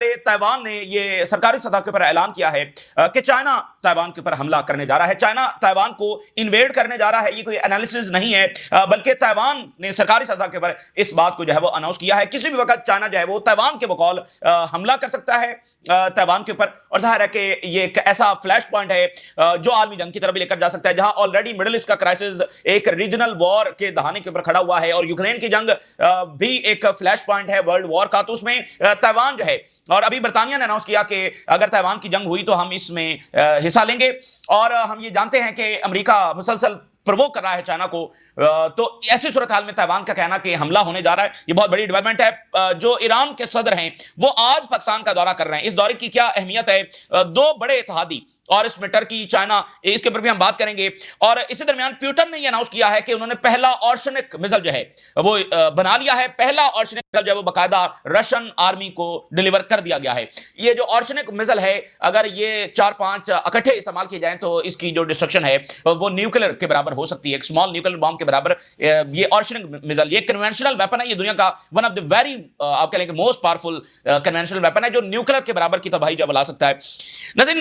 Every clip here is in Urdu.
تائیوان نے یہ سرکاری سطح کے اوپر اعلان کیا ہے کہ چائنا تائیوان کے اوپر حملہ کرنے جا رہا ہے، چائنا تائیوان کو انویڈ کرنے جا رہا ہے۔ یہ کوئی انالیسز نہیں ہے، بلکہ تائیوان نے سرکاری سطح کے اوپر اس بات کو جو ہے وہ اناؤنس کیا ہے۔ کسی بھی وقت چائنا جو ہے وہ تائیوان کے بقول حملہ کر سکتا ہے تائیوان کے اوپر، اور ظاہر ہے کہ یہ ایک ایسا فلیش پوائنٹ ہے جو عالمی جنگ کی طرف بھی لے کر جا سکتا ہے، جہاں آلریڈی مڈل ایسٹ کا کرائسس ایک ریجنل وار کے دہانے کے اوپر کھڑا ہوا ہے، اور یوکرین کی جنگ بھی ایک فلیش پوائنٹ ہے ورلڈ وار کا۔ تو اس میں تائیوان جو ہے، اور ابھی برطانیہ نے اناؤنس کیا کہ اگر تائیوان کی جنگ ہوئی تو ہم اس میں حصہ لیں گے، اور ہم یہ جانتے ہیں کہ امریکہ مسلسل پرووک کر رہا ہے چائنا کو، تو ایسی صورتحال میں تائیوان کا کہنا کہ حملہ ہونے جا رہا ہے، یہ بہت بڑی ڈیولپمنٹ ہے۔ جو ایران کے صدر ہیں وہ آج پاکستان کا دورہ کر رہے ہیں، اس دورے کی کیا اہمیت ہے؟ دو بڑے اتحادی، اور اس میں ٹرکی، چائنا، اس کے اوپر بھی ہم بات کریں گے۔ اور اسی درمیان پیوٹن نے یہ اناؤنس کیا ہے کہ انہوں نے پہلا اورشنک میزائل جو ہے وہ بنا لیا ہے، پہلا اورشنک میزائل جو ہے وہ باقاعدہ رشین آرمی کو ڈیلیور کر دیا گیا ہے۔ یہ جو اورشنک میزائل ہے، اگر یہ 4-5 اکٹھے استعمال کیے جائیں تو اس کی جو ڈسٹرکشن ہے وہ نیوکلیر کے برابر ہو سکتی ہے، ایک اسمال نیوکلیر بام کے برابر۔ یہ اورشنک میزائل یہ کنونشنل ویپن ہے، یہ دنیا کا ون آف دی ویری آپ کہہ لیں کہ موسٹ پاورفل کنونشنل ویپن ہے جو نیوکلیر کے برابر کی تباہی جو بلا سکتا ہے۔ ناظرین،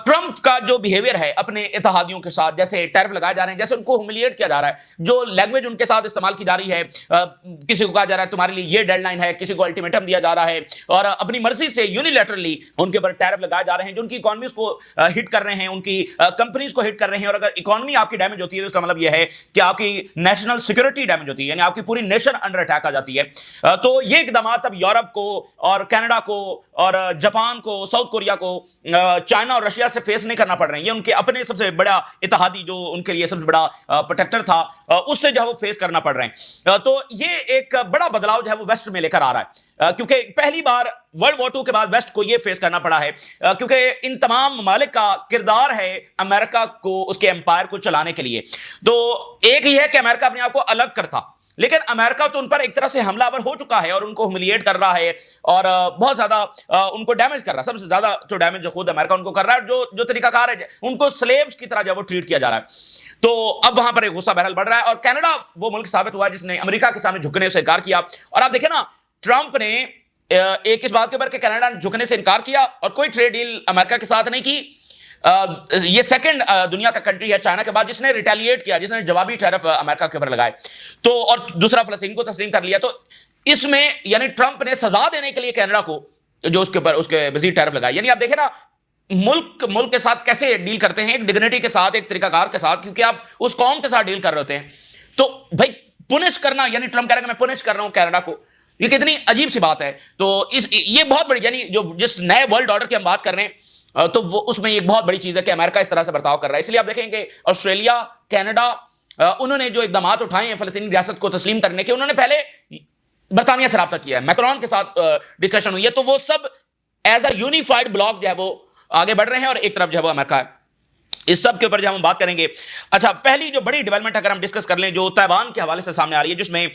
ٹرمپ کا جو بیہیویئر ہے اپنے اتحادیوں کے ساتھ، جیسے ٹیرف لگائے جا رہے ہیں، جیسے ان کو ہیوملیٹ کیا جا رہا ہے، جو لینگویج ان کے ساتھ استعمال کی جا رہی ہے، کسی کو کہا جا رہا ہے تمہارے لیے یہ ڈیڈ لائن ہے، کسی کو الٹیمیٹم دیا جا رہا ہے، اور اپنی مرضی سے یونیلیٹرلی ان کے اوپر ٹیرف لگائے جا رہے ہیں جو ان کی اکانومیز کو ہٹ کر رہے ہیں، ان کی کمپنیز کو ہٹ کر رہے ہیں۔ اور اگر اکانومی آپ کی ڈیمیج ہوتی ہے تو اس کا مطلب یہ ہے کہ آپ کی نیشنل سیکورٹی ڈیمیج ہوتی ہے، یعنی آپ کی پوری نیشن انڈر اٹیک آ جاتی ہے۔ تو یہ اقدامات اب یورپ کو اور کینیڈا کو اور جاپان کو، ساؤتھ کوریا کو، چائنا اور رشیا سے فیس نہیں کرنا پڑ رہے ہیں، یہ ان کے اپنے سب سے بڑا اتحادی جو ان کے لیے سب سے بڑا پروٹیکٹر تھا، اس سے جو ہے وہ فیس کرنا پڑ رہے ہیں۔ تو یہ ایک بڑا بدلاؤ جو ہے وہ ویسٹ میں لے کر آ رہا ہے، کیونکہ پہلی بار ورلڈ وار 2 کے بعد ویسٹ کو یہ فیس کرنا پڑا ہے، کیونکہ ان تمام ممالک کا کردار ہے امریکہ کو، اس کے امپائر کو چلانے کے لیے۔ تو ایک ہی ہے کہ امریکہ اپنے آپ کو الگ کرتا، لیکن امریکہ تو ان پر ایک طرح سے حملہ آور ہو چکا ہے اور ان کو ہیوملیٹ کر رہا ہے، اور بہت زیادہ ان کو ڈیمیج کر رہا ہے۔ سب سے زیادہ جو ڈیمیج جو خود امریکہ ان کو کر رہا ہے، جو طریقہ کار ہے ان کو سلیوز کی طرح جو وہ ٹریٹ کیا جا رہا ہے۔ تو اب وہاں پر ایک غصہ بہرحال بڑھ رہا ہے، اور کینیڈا وہ ملک ثابت ہوا جس نے امریکہ کے سامنے جھکنے سے انکار کیا۔ اور آپ دیکھیں نا، ٹرمپ نے ایک اس بات کے اوپر کہ کینیڈا نے جھکنے سے انکار کیا اور کوئی ٹریڈ ڈیل امریکہ کے ساتھ نہیں کی۔ یہ سیکنڈ دنیا کا کنٹری ہے چائنا کے بعد جس نے ریٹیلیٹ کیا، جس نے جوابی ٹیرف امریکہ کے اوپر لگائے، تو اور دوسرا فلسطین کو تسلیم کر لیا۔ تو اس میں یعنی ٹرمپ نے سزا دینے کے لیے کینیڈا کو جو اس کے اوپر اس کے مزید ٹیرف لگائے۔ یعنی آپ دیکھیں نا، ملک کے ساتھ کیسے ڈیل کرتے ہیں، ایک ڈگنیٹی کے ساتھ، ایک طریقہ کار کے ساتھ، کیونکہ آپ اس قوم کے ساتھ ڈیل کر رہے ہوتے ہیں۔ تو بھائی پنش کرنا، یعنی ٹرمپ کہہ رہا ہے کہ میں پنش کر رہا ہوں کینیڈا کو، یہ کتنی عجیب سی بات ہے۔ تو یہ بہت بڑی، یعنی جو جس نئے ورلڈ آرڈر کی ہم بات کر رہے ہیں، تو وہ اس میں ایک بہت بڑی چیز ہے کہ امریکہ اس طرح سے برتاؤ کر رہا ہے۔ اس لیے آپ دیکھیں کہ آسٹریلیا، کینیڈا، انہوں نے جو اقدامات اٹھائے ہیں فلسطینی ریاست کو تسلیم کرنے کے، انہوں نے پہلے برطانیہ سے رابطہ کیا ہے، میکرون کے ساتھ ڈسکشن ہوئی ہے، تو وہ سب ایز اے یونیفائڈ بلاک جو ہے وہ آگے بڑھ رہے ہیں، اور ایک طرف جو ہے وہ امریکہ ہے۔ اس سب کے اوپر جو ہم بات کریں گے، اچھا پہلی جو بڑی ڈیولپمنٹ اگر ہم ڈسکس کر لیں جو تائیوان کے حوالے سے سامنے آ رہی ہے، جس میں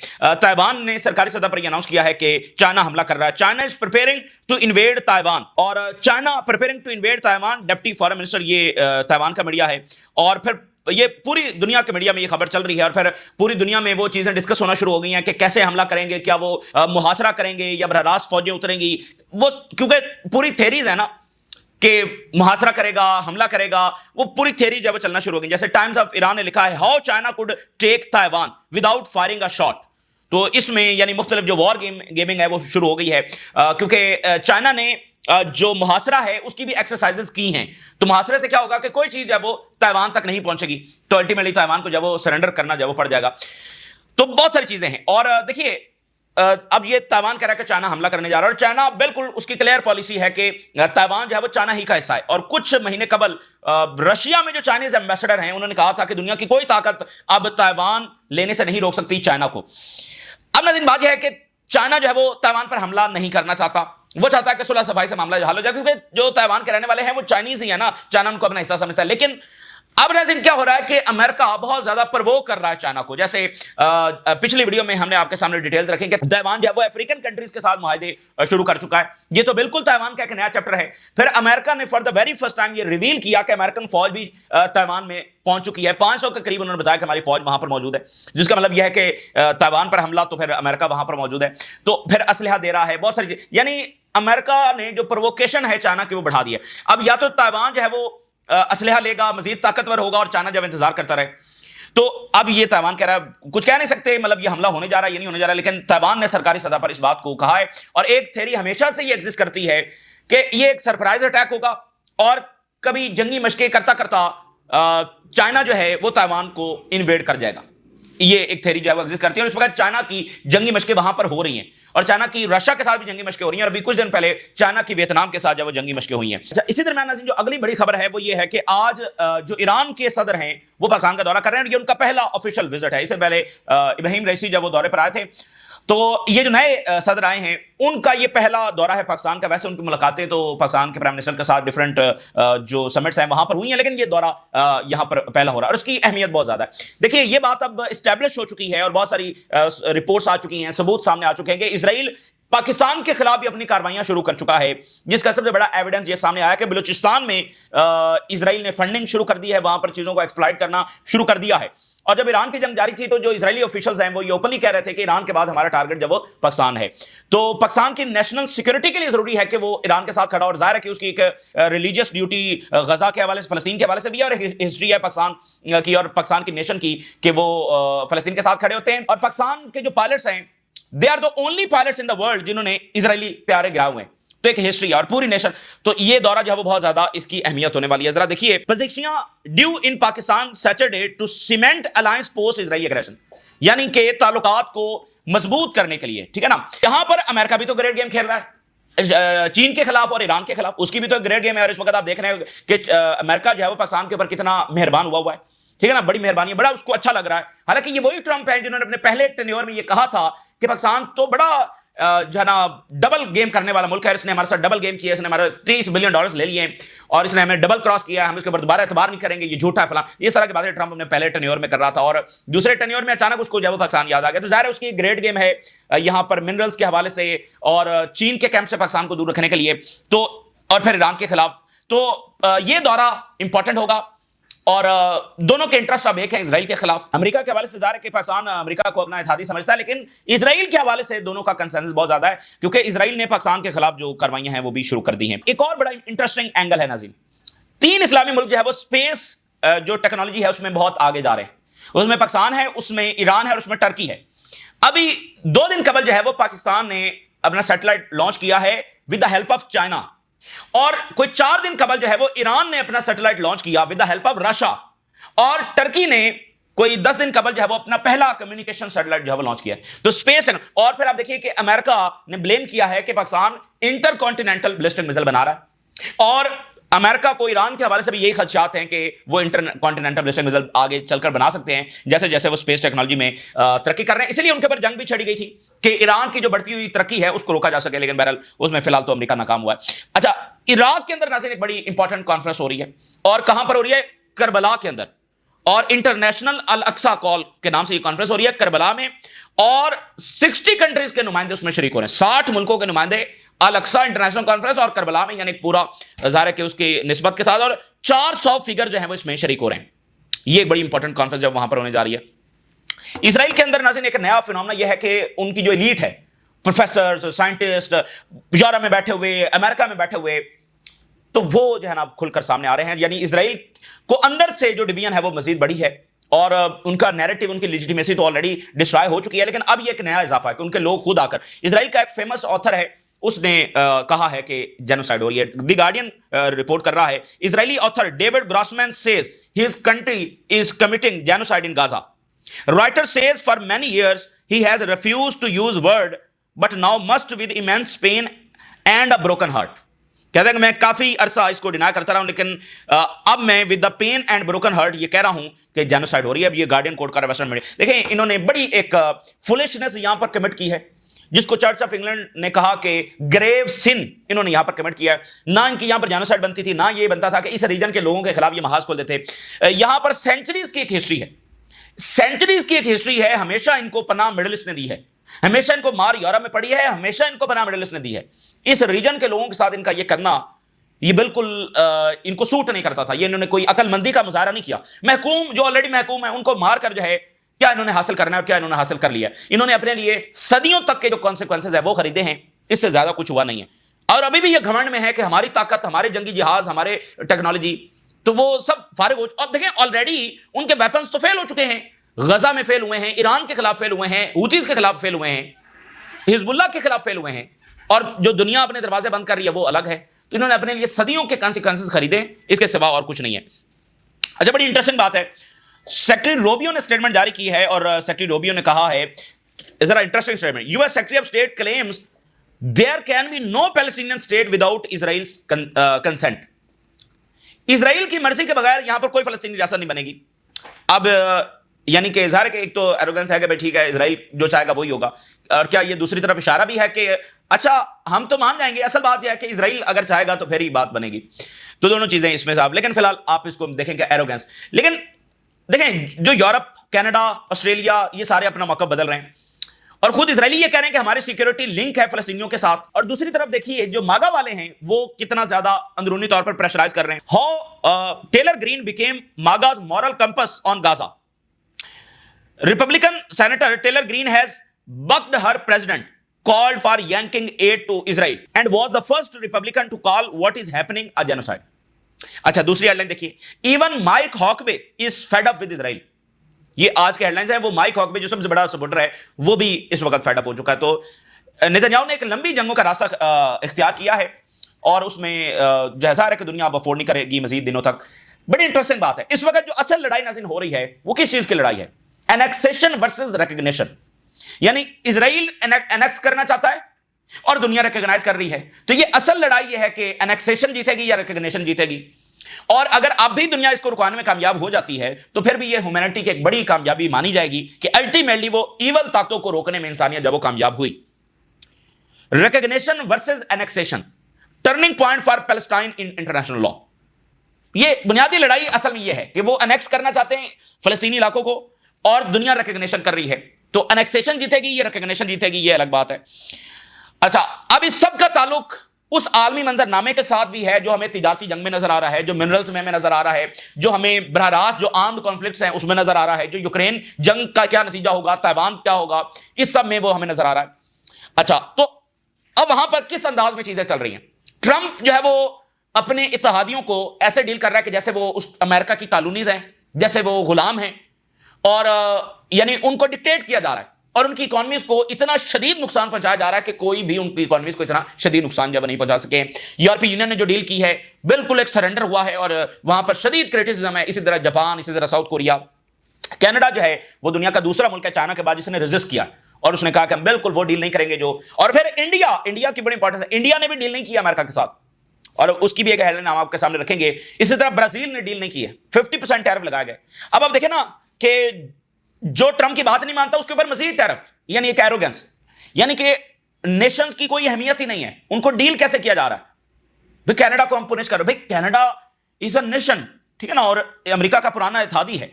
تائیوان نے سرکاری سطح پر یہ اناؤنس کیا ہے کہ چائنا حملہ کر رہا ہے، China is preparing to invade Taiwan, اور China preparing to invade Taiwan, deputy foreign minister یہ تائیوان کا میڈیا ہے، اور پھر یہ پوری دنیا کے میڈیا میں یہ خبر چل رہی ہے، اور پھر پوری دنیا میں وہ چیزیں ڈسکس ہونا شروع ہو گئی ہیں کہ کیسے حملہ کریں گے، کیا وہ محاصرہ کریں گے یا براہ راست فوجیں اتریں گی، وہ کیونکہ پوری تھیریز ہے نا کہ محاصرہ کرے گا، حملہ کرے گا، وہ پوری تھیری جب چلنا شروع ہو گئی۔ جیسے ٹائمز آف ایران نے لکھا ہے how China could take Taiwan without firing a shot, تو اس میں یعنی مختلف جو وار گیمنگ ہے وہ شروع ہو گئی ہے، کیونکہ چائنا نے جو محاصرہ ہے اس کی بھی ایکسرسائزز کی ہیں۔ تو محاصرے سے کیا ہوگا کہ کوئی چیز جب وہ تائیوان تک نہیں پہنچے گی تو الٹیمیٹلی تائیوان کو جب وہ سرنڈر کرنا جب وہ پڑ جائے گا۔ تو بہت ساری چیزیں ہیں، اور دیکھیے اب یہ تائیوان کہہ رہا ہے کہ چائنا حملہ کرنے جا رہا ہے، اور چائنا بالکل اس کی کلیئر پالیسی ہے کہ تائیوان جو ہے وہ چائنا ہی کا حصہ ہے۔ اور کچھ مہینے قبل رشیا میں جو چائنیز ایمبیسڈر ہیں انہوں نے کہا تھا کہ دنیا کی کوئی طاقت اب تائیوان لینے سے نہیں روک سکتی چائنا کو۔ اب ناظرین بات یہ ہے کہ چائنا جو ہے وہ تائیوان پر حملہ نہیں کرنا چاہتا، وہ چاہتا ہے کہ صلح صفائی سے معاملہ حل ہو جائے، کیونکہ جو تائیوان کے رہنے والے ہیں وہ چائنیز ہی ہے نا، چائنا ان کو اپنا حصہ سمجھتا ہے۔ لیکن اب ناظرین کیا ہو رہا ہے کہ امریکہ بہت زیادہ پرووک کر رہا ہے چائنا کو، جیسے پچھلی ویڈیو میں ہم نے آپ کے سامنے ڈیٹیلز رکھیں کہ تائیوان جو ہے وہ افریقن کنٹریز کے ساتھ معاہدے شروع کر چکا ہے، یہ تو بالکل تائیوان کا ایک نیا چیپٹر ہے۔ پھر امریکہ نے for the very first time یہ ریویل کیا کہ امریکن فوج بھی تائیوان میں پہنچ چکی ہے، 500 کے قریب انہوں نے بتایا کہ ہماری فوج وہاں پر موجود ہے، جس کا مطلب یہ ہے کہ تائیوان پر حملہ تو پھر امریکہ وہاں پر موجود ہے، تو پھر اسلحہ دے رہا ہے، بہت ساری چیز، یعنی امریکہ نے جو پرووکیشن ہے چائنا کی وہ بڑھا دی ہے. اب یا تو تائیوان جو ہے وہ اسلحہ لے گا, مزید طاقتور ہوگا, اور چائنا جب انتظار کرتا رہے. تو اب یہ تائیوان کہہ رہا ہے, کچھ کہہ نہیں سکتے, مطلب یہ حملہ ہونے جا رہا ہے, یہ نہیں ہونے جا رہا, لیکن تائیوان نے سرکاری سطح پر اس بات کو کہا ہے. اور ایک تھیوری ہمیشہ سے یہ ایگزسٹ کرتی ہے کہ یہ ایک سرپرائز اٹیک ہوگا, اور کبھی جنگی مشقیں کرتا کرتا چائنا جو ہے وہ تائیوان کو انویڈ کر جائے گا. یہ ایک تھیوری جو ہے وہ ایگزسٹ کرتی ہے, اور اس وقت چائنا کی جنگی مشقیں وہاں پر ہو رہی ہیں, اور چائنا کی رشیا کے ساتھ بھی جنگی مشقیں ہو رہی ہیں, اور ابھی کچھ دن پہلے چائنا کی ویتنام کے ساتھ جو وہ جنگی مشقیں ہوئی ہیں. اسی درمیان ناظرین جو اگلی بڑی خبر ہے وہ یہ ہے کہ آج جو ایران کے صدر ہیں وہ پاکستان کا دورہ کر رہے ہیں, اور یہ ان کا پہلا آفیشیل وزٹ ہے. اس سے پہلے ابراہیم رئیسی جب وہ دورے پر آئے تھے, تو یہ جو نئے صدر آئے ہیں ان کا یہ پہلا دورہ ہے پاکستان کا. ویسے ان کی ملاقاتیں تو پاکستان کے پرائم منسٹر کے ساتھ ڈیفرنٹ جو سمٹس ہیں وہاں پر ہوئی ہیں, لیکن یہ دورہ یہاں پر پہلا ہو رہا ہے, اور اس کی اہمیت بہت زیادہ ہے. دیکھیے یہ بات اب اسٹیبلش ہو چکی ہے, اور بہت ساری رپورٹس آ چکی ہیں, ثبوت سامنے آ چکے ہیں کہ اسرائیل پاکستان کے خلاف بھی اپنی کاروائیاں شروع کر چکا ہے, جس کا سب سے بڑا ایویڈنس یہ سامنے آیا کہ بلوچستان میں اسرائیل نے فنڈنگ شروع کر دی ہے, وہاں پر چیزوں کو ایکسپلائٹ کرنا شروع کر دیا ہے. اور جب ایران کی جنگ جاری تھی تو جو اسرائیلی آفیشلز ہیں وہ یہ اوپنلی کہہ رہے تھے کہ ایران کے بعد ہمارا ٹارگٹ جو وہ پاکستان ہے. تو پاکستان کی نیشنل سیکورٹی کے لیے ضروری ہے کہ وہ ایران کے ساتھ کھڑا, اور ظاہر ہے کہ اس کی ایک ریلیجیس ڈیوٹی غزہ کے حوالے سے, فلسطین کے حوالے سے بھی ہے, اور ہسٹری ہے پاکستان کی اور پاکستان کی نیشن کی کہ وہ فلسطین کے ساتھ کھڑے ہوتے ہیں. اور پاکستان کے جو پائلٹس ہیں they are the only pilots in the world جنہوں نے اسرائیلی پیارے گرائے ہوئے ہیں. تو ایک ہسٹری ہے اور پوری نیشن. تو یہ دورہ جو ہے وہ بہت زیادہ اس کی اہمیت ہونے والی ہے. ذرا دیکھیے, positions due in Pakistan Saturday to cement alliance post Israeli aggression, یعنی کہ تعلقات کو مضبوط کرنے کے لیے, ٹھیک ہے نا. یہاں پر امریکہ بھی تو گریٹ گیم کھیل رہا ہے چین کے خلاف اور ایران کے خلاف, اس کی بھی تو گریٹ گیم ہے. اور اس وقت آپ دیکھ رہے ہیں کہ امریکہ جو ہے وہ پاکستان کے اوپر کتنا مہربان ہوا ہے, ٹھیک ہے نا, بڑی مہربانی ہے, بڑا اس کو اچھا لگ رہا ہے. حالانکہ یہ وہی ٹرمپ ہے جنہوں نے اپنے پہلے ٹینیور میں یہ کہا تھا کہ پاکستان تو بڑا جو ہے نا ڈبل گیم کرنے والا ملک ہے, اس نے ہمارے ساتھ ڈبل گیم کیا, اس نے ہمارے $30 بلین لے لیے ہیں, اور اس نے ہمیں ڈبل کراس کیا ہے, ہم اس کے اوپر دوبارہ اعتبار نہیں کریں گے, یہ جھوٹا ہے فلاں. یہ طرح کی باتیں ٹرمپ اپنے پہلے ٹینیور میں کر رہا تھا, اور دوسرے ٹینیور میں اچانک اس کو جب پاکستان یاد آ گیا. تو ظاہر ہے اس کی گریٹ گیم ہے یہاں پر منرلز کے حوالے سے, اور چین کے کیمپ سے پاکستان کو دور رکھنے کے لیے, تو اور پھر ایران کے خلاف. تو یہ دورہ امپورٹنٹ ہوگا, اور دونوں کے انٹرسٹ اب ایک ہیں اسرائیل کے خلاف. امریکہ کے حوالے سے ظاہر ہے کہ پاکستان امریکہ کو اپنا اتحادی سمجھتا ہے, لیکن اسرائیل کے حوالے سے دونوں کا کنسنسس بہت زیادہ ہے, کیونکہ اسرائیل نے پاکستان کے خلاف جو کاروائیاں ہیں وہ بھی شروع کر دی ہیں. ایک اور بڑا انٹرسٹنگ اینگل ہے ناظرین, 3 اسلامی ملک جو ہے وہ اسپیس جو ٹیکنالوجی ہے اس میں بہت آگے جا رہے ہیں. اس میں پاکستان ہے, اس میں ایران ہے, اور اس میں ٹرکی ہے. ابھی 2 دن قبل جو ہے وہ پاکستان نے اپنا سیٹلائٹ لانچ کیا ہے with the help of China, اور کوئی 4 دن قبل جو ہے وہ ایران نے اپنا سیٹلائٹ لانچ کیا with the help of Russia, اور ٹرکی نے کوئی 10 دن قبل جو ہے وہ اپنا پہلا کمیونیکیشن سیٹلائٹ جو ہے وہ لانچ کیا ہے. تو اسپیس. اور پھر آپ دیکھیے کہ امریکہ نے بلیم کیا ہے کہ Pakistan intercontinental ballistic missile بنا رہا ہے, اور امریکہ کو ایران کے حوالے سے بھی یہی خدشات ہیں کہ وہ انٹر کانٹیننٹل بیلسٹک میزائل آگے چل کر بنا سکتے ہیں جیسے جیسے وہ اسپیس ٹیکنالوجی میں ترقی کر رہے ہیں. اس لیے ان کے اوپر جنگ بھی چھڑی گئی تھی کہ ایران کی جو بڑھتی ہوئی ترقی ہے اس کو روکا جا سکے, لیکن بہرحال اس میں فی الحال تو امریکہ ناکام ہوا ہے. اچھا, عراق کے اندر ناظرین ایک بڑی انپورٹنٹ کانفرنس ہو رہی ہے, اور کہاں پر ہو رہی ہے؟ کربلا کے اندر, اور انٹرنیشنل الاقصی کال کے نام سے یہ کانفرنس ہو رہی ہے کربلا میں, اور 60 کنٹریز کے نمائندے اس میں شریک ہو رہے ہیں, 60 ملکوں کے نمائندے الاقصی انٹرنیشنل کانفرنس اور کربلا میں, یعنی پورا ظاہر ہے کہ اس کی نسبت کے ساتھ, اور 400 فگر جو ہیں وہ اس میں شریک ہو رہے ہیں. یہ ایک بڑی انپورٹنٹ کانفرنس جب وہاں پر ہونے جا رہی ہے. اسرائیل کے اندر ناظرین ایک نیا فینومنا یہ ہے کہ ان کی جو ایلیٹ ہے, پروفیسرز, سائنٹسٹ, یورپ میں بیٹھے ہوئے, امریکہ میں بیٹھے ہوئے, تو وہ جو ہے نا کھل کر سامنے آ رہے ہیں. یعنی اسرائیل کو اندر سے جو ڈویژن ہے وہ مزید بڑی ہے, اور ان کا نیریٹو, ان کی لیجیٹیمیسی تو آلریڈی ڈسٹرائے ہو چکی ہے, لیکن اب یہ ایک نیا اضافہ ہے کہ ان کے لوگ خود آ کر. اسرائیل کا ایک فیمس آتھر ہے, اس نے کہا ہے کہ جینوسائیڈ ہو رہی ہے. دی گارڈین رپورٹ کر رہا ہے, Israeli author David Grossman says his country is committing genocide in Gaza. Writer says for many years he has refused to use word but now must with immense pain and a broken heart. کہتے ہیں کہ میں کافی عرصہ اس کو ڈینائی کرتا رہا ہوں, لیکن اب میں with the pen and broken heart یہ کہہ رہا ہوں کہ جینوسائیڈ ہو رہی ہے. اب یہ گارڈین کوٹ کر ویسٹرن میڈیا. دیکھیں انہوں نے بڑی ایک فولشنس یہاں پر کمٹ کی ہے, جس کو چرچ آف انگلینڈ نے کہا کہ گریو سن انہوں نے یہاں پر کمٹ کیا ہے. نہ ان کی یہاں پر جینوسائیڈ بنتی تھی, نہ یہ بنتا تھا کہ اس ریجن کے لوگوں کے خلاف یہ محاذ کھول دیتے. یہاں پر سینچریز کی ایک ہسٹری ہے, سینچریز کی ایک ہسٹری ہے. ہمیشہ ان کو پناہ مڈل ایسٹ نے دی ہے, ہمیشہ ان کو مار یورپ میں پڑی ہے, ہمیشہ ان کو پناہ مڈل ایسٹ نے دی ہے. اس ریجن کے لوگوں کے ساتھ ان کا یہ کرنا یہ بالکل ان کو سوٹ نہیں کرتا تھا. یہ انہوں نے کوئی عقل مندی کا مظاہرہ نہیں کیا. محکوم جو آلریڈی محکوم ہے ان کو مار کر جو ہے کیا انہوں نے حاصل کرنا ہے, اور کیا انہوں نے حاصل کر لیا. انہوں نے اپنے لیے صدیوں تک کے جو کانسیکوینسز ہے وہ خریدے ہیں, اس سے زیادہ کچھ ہوا نہیں ہے. اور ابھی بھی یہ گھمنڈ میں ہے کہ ہماری طاقت، ہمارے جنگی جہاز، ہمارے ٹیکنالوجی، تو وہ سب فارغ ہو. اور دیکھیں آلریڈی ان کے ویپنز تو فیل ہو چکے ہیں، غزہ میں فیل ہوئے ہیں، ایران کے خلاف فیل ہوئے ہیں، حوثیز کے خلاف فیل ہوئے ہیں، حزب اللہ کے خلاف فیل ہوئے ہیں، اور جو دنیا اپنے دروازے بند کر رہی ہے وہ الگ ہے. تو انہوں نے اپنے لیے صدیوں کے کانسیکوینسز خریدے، اس کے سوا اور کچھ نہیں ہے. اچھا، بڑی انٹرسٹنگ بات ہے، سیکرٹری روبیو نے اسٹیٹمنٹ جاری کی ہے، اور سیکرٹری روبیو نے کہا ہے، ذرا interesting statement, U S secretary of state claims there can be no Palestinian state without Israel's consent. اسرائیل کی مرضی کے بغیر یہاں پر کوئی فلسطینی ریاست نہیں بنے گی. اب یعنی کہ اظہار ہے کہ ایک تو ایروگنس ہے کہ ٹھیک ہے اسرائیل جو چاہے گا وہی ہوگا، اور کیا یہ دوسری طرف اشارہ بھی ہے کہ اچھا ہم تو مان جائیں گے، اصل بات یہ ہے کہ اسرائیل اگر چاہے گا تو پھر ہی بات بنے گی. تو دونوں چیزیں اس میں صاحب، لیکن فی الحال آپ اس کو دیکھیں کہ ایروگنس. لیکن دیکھیں جو یورپ، کینیڈا، آسٹریلیا، یہ سارے اپنا موقف بدل رہے ہیں، اور خود اسرائیلی یہ کہہ رہے ہیں کہ ہماری سیکیورٹی لنک ہے فلسطینیوں کے ساتھ. اور دوسری طرف دیکھیے جو ماگا والے ہیں وہ کتنا زیادہ اندرونی طور پر پریشرائز کر رہے ہیں. How Taylor Greene became MAGA's moral compass on Gaza. Republican senator Taylor Greene has bucked her president called for yanking aid to Israel and was the first Republican to call what is happening a genocide. اچھا دوسری ہیڈ لائن دیکھیے، even Mike Huckabee is fed up with Israel. یہ آج کے ہیڈ لائنز ہیں. وہ مائک ہاکوے جو سب سے بڑا سپورٹر ہے وہ بھی اس وقت فیڈ اپ ہو چکا ہے. تو نتنیاہو نے ایک لمبی جنگوں کا راستہ اختیار کیا ہے، اور اس میں جو ظاہر ہے کہ دنیا اب افورڈ نہیں کرے گی مزید دنوں تک. بڑی انٹرسٹنگ بات ہے، اس وقت جو اصل لڑائی ناظرین ہو رہی ہے وہ کس چیز کی لڑائی ہے؟ اینیکسیشن ورسز ریکگنیشن. یعنی اسرائیل اینیکس کرنا چاہتا ہے اور دنیا ریکگنائز کر رہی ہے. تو یہ اصل لڑائی یہ ہے کہ اینیکسیشن جیتے گی یا ریکگنیشن جیتے گی. اور اگر اب بھی دنیا اس کو رکانے میں کامیاب ہو جاتی ہے تو پھر بھی یہ ہیومینٹی کی ایک بڑی کامیابی مانی جائے گی کہ الٹیمیٹلی وہ ایول طاقتوں کو روکنے میں انسانیت جب وہ کامیاب ہوئی. Recognition versus annexation, turning point for Palestine in international law. یہ بنیادی لڑائی اصل میں یہ ہے کہ وہ انیکس کرنا چاہتے ہیں فلسطینی علاقوں کو، اور دنیا ریکگنیشن کر رہی ہے. تو انیکسیشن جیتے گی یا ریکگنیشن جیتے گی، یہ الگ بات ہے. اچھا اب اس سب کا تعلق اس عالمی منظر نامے کے ساتھ بھی ہے جو ہمیں تجارتی جنگ میں نظر آ رہا ہے، جو منرلز میں ہمیں نظر آ رہا ہے، جو ہمیں براہ راست جو آرمڈ کانفلکٹس ہیں اس میں نظر آ رہا ہے، جو یوکرین جنگ کا کیا نتیجہ ہوگا، تائیوان کیا ہوگا، اس سب میں وہ ہمیں نظر آ رہا ہے. اچھا تو اب وہاں پر کس انداز میں چیزیں چل رہی ہیں؟ ٹرمپ جو ہے وہ اپنے اتحادیوں کو ایسے ڈیل کر رہا ہے کہ جیسے وہ اس امریکہ کی کالونیز ہیں، جیسے وہ غلام ہیں، اور یعنی ان کو ڈکٹیٹ کیا جا رہا ہے، اور ان کی اکانومیز کو اتنا شدید نقصان پہنچایا جا رہا ہے کہ کوئی بھی ان کی اکانومیز کو اتنا شدید نقصان جب نہیں پہنچا سکے. یورپی یونین نے جو ڈیل کی ہے بالکل ایک سرنڈر ہوا ہے، اور وہاں پر شدید کرٹیسزم ہے. اسی طرح جاپان، اسی طرح ساؤتھ کوریا. کینیڈا جو ہے وہ دنیا کا دوسرا ملک ہے چائنا کے بعد جس نے ریزسٹ کیا، اور اس نے کہا کہ ہم بالکل وہ ڈیل نہیں کریں گے جو. اور پھر انڈیا کی بڑی امپورٹنس ہے، انڈیا نے بھی ڈیل نہیں کیا امریکہ کے ساتھ، اور اس کی بھی ایک ہیڈلائن ہم آپ کے سامنے رکھیں گے. اسی طرح برازیل نے ڈیل نہیں کی ہے، 50% ٹیرف لگایا گیا. اب آپ دیکھیں نا کہ جو ٹرمپ کی بات نہیں مانتا اس کے اوپر مزید ٹیرف، یعنی ایک ایروگنس، یعنی کہ نیشنز کی کوئی اہمیت ہی نہیں ہے. ان کو ڈیل کیسے کیا جا رہا ہے؟ بھئی کینیڈا کو ہم پنش کر رہے، بھئی کینیڈا از اے نیشن، ٹھیک ہے نا، اور امریکہ کا پرانا اتحادی ہے،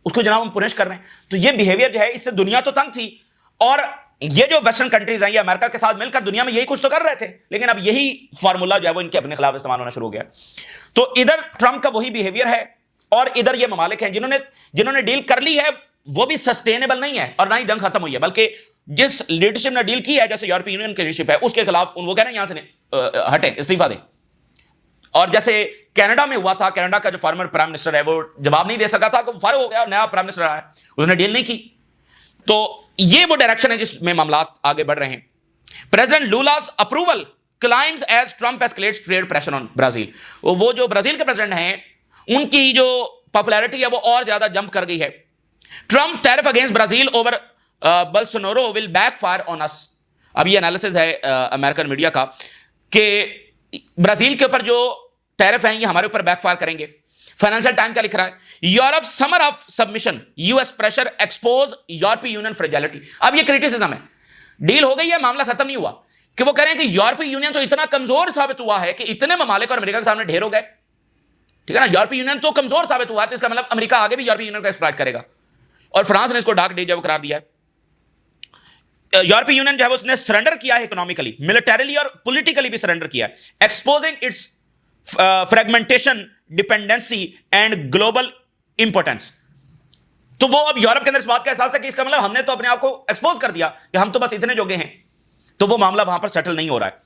اس کو جناب ہم پنش کر رہے ہیں. تو یہ بیہیویئر جو ہے اس سے دنیا تو تنگ تھی، اور یہ جو ویسٹرن کنٹریز ہیں یہ امریکہ کے ساتھ مل کر دنیا میں یہی کچھ تو کر رہے تھے، لیکن اب یہی فارمولا جو ہے وہ ان کے اپنے خلاف استعمال ہونا شروع ہو گیا. تو ادھر ٹرمپ کا وہی بیہیویئر ہے، اور ادھر یہ ممالک ہیں جنہوں نے ڈیل کر لی ہے وہ بھی سسٹینیبل نہیں ہے، اور نہ ہی جنگ ختم ہوئی ہے، بلکہ جس لیڈرشپ نے ڈیل کی ہے جیسے یورپی یونین کی لیڈرشپ ہے اس کے خلاف وہ کہہ رہے ہیں یہاں سے ہٹیں، استعفیٰ دیں. اور جیسے کینیڈا میں ہوا تھا، کینیڈا کا جو فارمر پرائم منسٹر ہے وہ جواب نہیں دے سکا تھا کہ وہ فارغ ہو گیا، اور نیا پرائم منسٹر آیا، اس نے ڈیل نہیں کی. تو یہ وہ ڈائریکشن ہے جس میں معاملات آگے بڑھ رہے ہیں. President Lula's approval climbs as Trump escalates trade pressure on Brazil. وہ جو برازیل کے پریزیڈنٹ ہیں ان کی جو پاپولیرٹی ہے وہ اور زیادہ جمپ کر گئی ہے. Trump tariff against Brazil over Bolsonaro will backfire on us. اب یہ انالیسز ہے امریکن میڈیا کا کہ برازیل کے اوپر جو ٹیرف ہیں یہ ہمارے اوپر بیک فائر کریں گے. فائنینشل ٹائم کیا لکھ رہا ہے؟ Europe summer of submission U S pressure expose یورپی یونین فریجیلٹی. اب یہ کرٹیسزم ہے، ڈیل ہو گئی ہے، معاملہ ختم نہیں ہوا، کہ وہ کہہ رہے ہیں کہ یورپی یونین تو اتنا کمزور ثابت ہوا ہے کہ اتنے ممالک اور امریکہ کے سامنے ڈھیر ہو گئے، ٹھیک ہے نا. یورپی یونین تو کمزور ثابت ہوا ہے، تو اس کا مطلب امریکہ آگے بھی یورپی یونین کو ایکسپلائٹ کرے گا، اور فرانس نے اس کو ڈارک ڈے جو قرار دیا ہے. یورپی یونین جو ہے اس نے سرنڈر کیا ہے اکنامکلی، ملٹریلی اور پولیٹیکلی بھی سرنڈر کیا ہے، exposing its fragmentation, dependency and global importance. تو وہ اب یورپ کے اندر اس بات کا احساس ہے کہ اس کا مطلب ہم نے تو اپنے آپ کو ایکسپوز کر دیا کہ ہم تو بس اتنے جوگے ہیں. تو وہ معاملہ وہاں پر سیٹل نہیں ہو رہا ہے.